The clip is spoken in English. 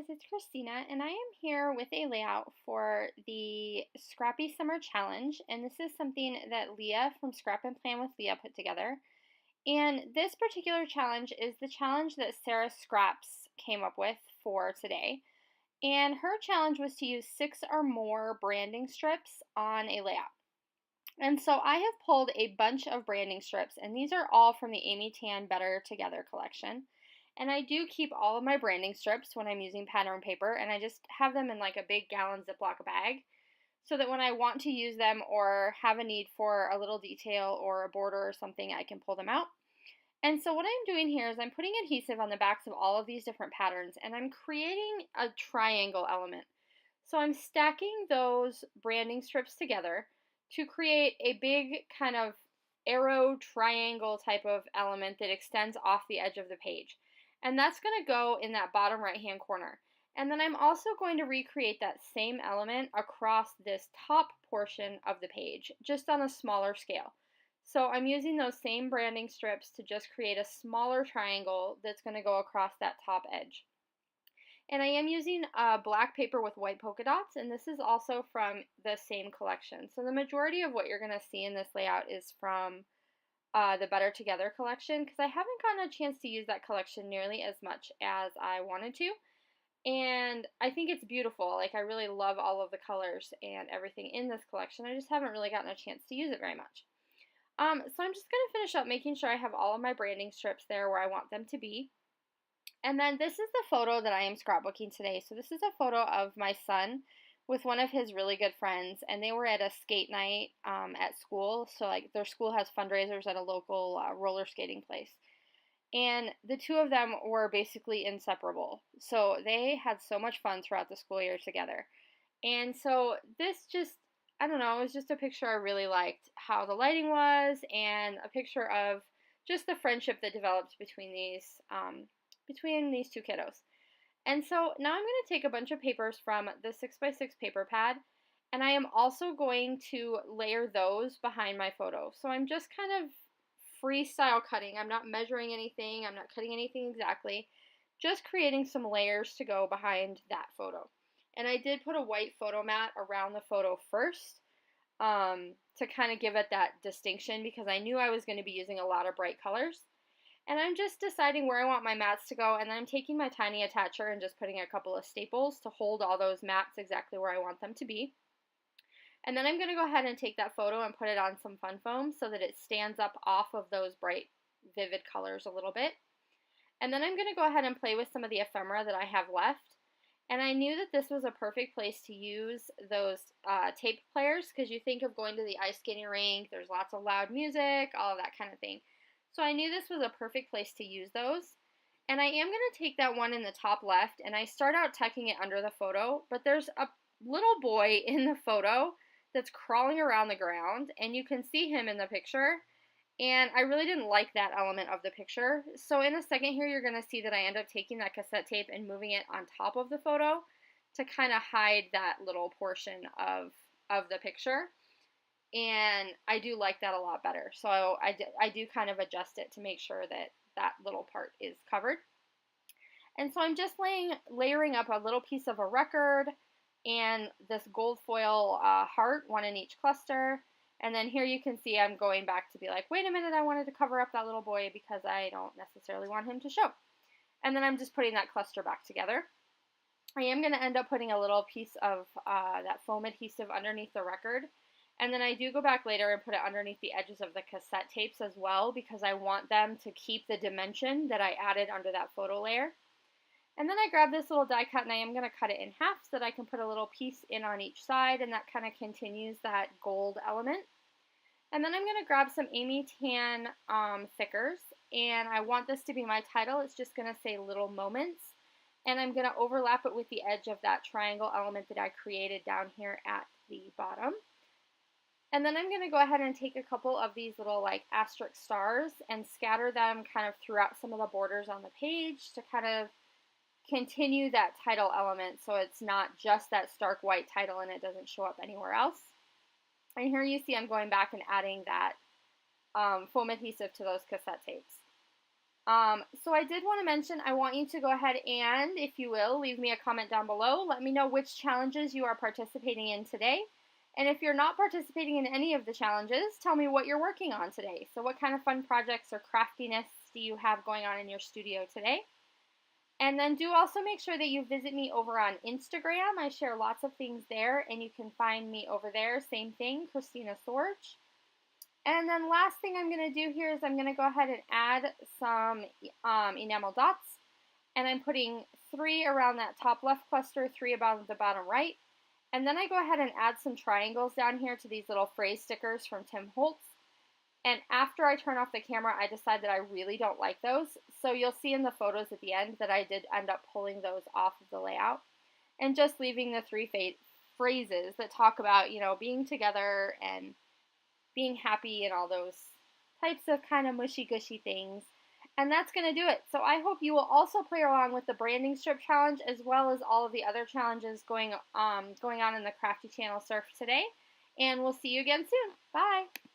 it's Christina, and I am here with a layout for the Scrappy Summer Challenge, and this is something that Leah from Scrap and Plan with Leah put together. And this particular challenge is the challenge that Sara Scraps came up with for today. And her challenge was to use 6 or more branding strips on a layout. And so I have pulled a bunch of branding strips, and these are all from the Amy Tan Better Together collection. And I do keep all of my branding strips when I'm using pattern paper, and I just have them in like a big gallon Ziploc bag so that when I want to use them or have a need for a little detail or a border or something, I can pull them out. And so what I'm doing here is I'm putting adhesive on the backs of all of these different patterns, and I'm creating a triangle element. So I'm stacking those branding strips together to create a big kind of arrow triangle type of element that extends off the edge of the page. And that's going to go in that bottom right hand corner. And then I'm also going to recreate that same element across this top portion of the page, just on a smaller scale. So I'm using those same branding strips to just create a smaller triangle that's going to go across that top edge. And I am using black paper with white polka dots, and this is also from the same collection. So the majority of what you're going to see in this layout is from the Better Together collection, because I haven't gotten a chance to use that collection nearly as much as I wanted to. And I think it's beautiful. Like, I really love all of the colors and everything in this collection. I just haven't really gotten a chance to use it very much. So I'm just going to finish up making sure I have all of my branding strips there where I want them to be. And then this is the photo that I am scrapbooking today. So this is a photo of my son with one of his really good friends, and they were at a skate night at school. So like their school has fundraisers at a local roller skating place. And the two of them were basically inseparable. So they had so much fun throughout the school year together. And so this just, I don't know, it was just a picture I really liked how the lighting was, and a picture of just the friendship that developed between these two kiddos. And so now I'm going to take a bunch of papers from the 6x6 paper pad, and I am also going to layer those behind my photo. So I'm just kind of freestyle cutting. I'm not measuring anything. I'm not cutting anything exactly. Just creating some layers to go behind that photo. And I did put a white photo mat around the photo first to kind of give it that distinction, because I knew I was going to be using a lot of bright colors. And I'm just deciding where I want my mats to go, and then I'm taking my tiny attacher and just putting a couple of staples to hold all those mats exactly where I want them to be. And then I'm going to go ahead and take that photo and put it on some fun foam so that it stands up off of those bright, vivid colors a little bit. And then I'm going to go ahead and play with some of the ephemera that I have left. And I knew that this was a perfect place to use those tape players, because you think of going to the ice skating rink, there's lots of loud music, all of that kind of thing. So I knew this was a perfect place to use those. And I am going to take that one in the top left, and I start out tucking it under the photo, but there's a little boy in the photo that's crawling around the ground, and you can see him in the picture, and I really didn't like that element of the picture. So in a second here, you're going to see that I end up taking that cassette tape and moving it on top of the photo to kind of hide that little portion of the picture. And I do like that a lot better. So I do kind of adjust it to make sure that that little part is covered. And so I'm just layering up a little piece of a record and this gold foil heart, one in each cluster. And then here you can see I'm going back to be like, wait a minute, I wanted to cover up that little boy because I don't necessarily want him to show. And then I'm just putting that cluster back together. I am going to end up putting a little piece of that foam adhesive underneath the record. And then I do go back later and put it underneath the edges of the cassette tapes as well, because I want them to keep the dimension that I added under that photo layer. And then I grab this little die cut, and I am going to cut it in half so that I can put a little piece in on each side, and that kind of continues that gold element. And then I'm going to grab some Amy Tan thickers, and I want this to be my title. It's just going to say Little Moments. And I'm going to overlap it with the edge of that triangle element that I created down here at the bottom. And then I'm going to go ahead and take a couple of these little like asterisk stars and scatter them kind of throughout some of the borders on the page to kind of continue that title element, so it's not just that stark white title and it doesn't show up anywhere else. And here you see I'm going back and adding that foam adhesive to those cassette tapes. So I did want to mention, I want you to go ahead and, if you will, leave me a comment down below. Let me know which challenges you are participating in today. And if you're not participating in any of the challenges, tell me what you're working on today. So what kind of fun projects or craftiness do you have going on in your studio today? And then do also make sure that you visit me over on Instagram. I share lots of things there, and you can find me over there. Same thing, Khristina Sorge. And then last thing I'm going to do here is I'm going to go ahead and add some enamel dots. And I'm putting 3 around that top left cluster, 3 about the bottom right. And then I go ahead and add some triangles down here to these little phrase stickers from Tim Holtz. And after I turn off the camera, I decide that I really don't like those. So you'll see in the photos at the end that I did end up pulling those off of the layout. And just leaving the 3 phrases that talk about, you know, being together and being happy and all those types of kind of mushy-gushy things. And that's going to do it. So I hope you will also play along with the branding strip challenge as well as all of the other challenges going on in the Crafty channel surf today. And we'll see you again soon. Bye!